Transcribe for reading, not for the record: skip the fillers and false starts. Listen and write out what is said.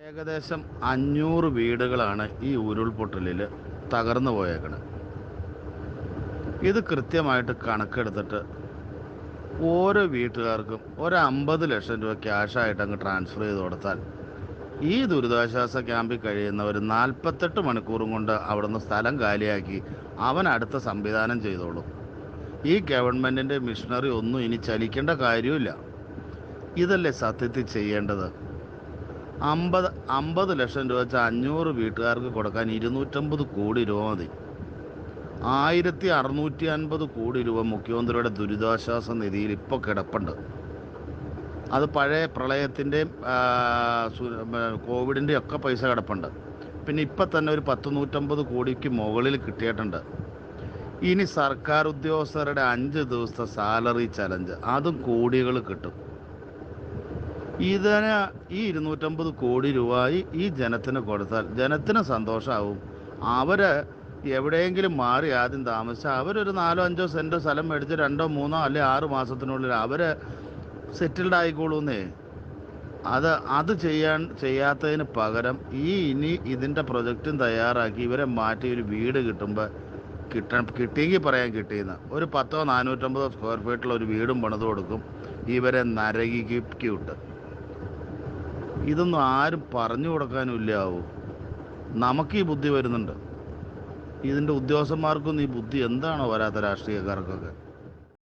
ഏകദേശം 500 വീടുകളാണ് ഈ ഉരുൾപൊട്ടലിൽ തകർന്നു പോയേക്കണത്. ഇത് കൃത്യമായിട്ട് കണക്കെടുത്തിട്ട് ഓരോ വീട്ടുകാർക്കും ഒരു 50 ലക്ഷം രൂപ ക്യാഷായിട്ട് അങ്ങ് ട്രാൻസ്ഫർ ചെയ്ത് കൊടുത്താൽ ഈ ദുരിതാശ്വാസ ക്യാമ്പിൽ കഴിയുന്നവർ 48 മണിക്കൂറും കൊണ്ട് അവിടുന്ന് സ്ഥലം കാലിയാക്കി അവൻ അടുത്ത സംവിധാനം ചെയ്തോളും. ഈ ഗവൺമെൻറ്റിൻ്റെ മിഷനറി ഒന്നും ഇനി ചലിക്കേണ്ട കാര്യമില്ല. ഇതല്ലേ സത്യത്തിൽ ചെയ്യേണ്ടത്. 50 ലക്ഷം രൂപ വെച്ച് 500 വീട്ടുകാർക്ക് കൊടുക്കാൻ 250 കോടി രൂപ മതി. 1650 കോടി രൂപ മുഖ്യമന്ത്രിയുടെ ദുരിതാശ്വാസ നിധിയിൽ ഇപ്പോൾ കിടപ്പുണ്ട്. അത് പഴയ പ്രളയത്തിൻ്റെയും കോവിഡിൻ്റെയും ഒക്കെ പൈസ കിടപ്പുണ്ട്. പിന്നെ ഇപ്പം തന്നെ ഒരു 150 കോടിക്ക് മുകളിൽ കിട്ടിയിട്ടുണ്ട്. ഇനി സർക്കാർ ഉദ്യോഗസ്ഥരുടെ 5 ദിവസത്തെ സാലറി ചലഞ്ച്, അതും കോടികൾ കിട്ടും. ഇതിന് ഈ 250 കോടി രൂപ ഈ ജനത്തിന് കൊടുത്താൽ ജനത്തിന് സന്തോഷമാവും. അവർ എവിടെയെങ്കിലും മാറി ആദ്യം താമസിച്ചാൽ അവരൊരു 4-5 സെൻറ്റ് സ്ഥലം മേടിച്ച് 2-3 അല്ലെങ്കിൽ 6 മാസത്തിനുള്ളിൽ അവർ സെറ്റിൽഡ് ആയിക്കോളൂന്നേ. അത് ചെയ്യാത്തതിന് പകരം ഇനി ഇതിൻ്റെ പ്രൊജക്റ്റും തയ്യാറാക്കി ഇവരെ മാറ്റി ഒരു വീട് കിട്ടിയെങ്കിൽ പറയാൻ കിട്ടിയെന്ന് ഒരു 450 സ്ക്വയർ ഫീറ്റുള്ള ഒരു വീടും പണിത് കൊടുക്കും. ഇവരെ നരകിക്ക് വിട്ട്. ഇതൊന്നും ആരും പറഞ്ഞു കൊടുക്കാനും ഇല്ലാവൂ. നമുക്ക് ഈ ബുദ്ധി വരുന്നുണ്ട്. ഇതിൻ്റെ ഉദ്യോഗസ്ഥന്മാർക്കൊന്നും ഈ ബുദ്ധി എന്താണോ വരാത്ത രാഷ്ട്രീയക്കാർക്കൊക്കെ.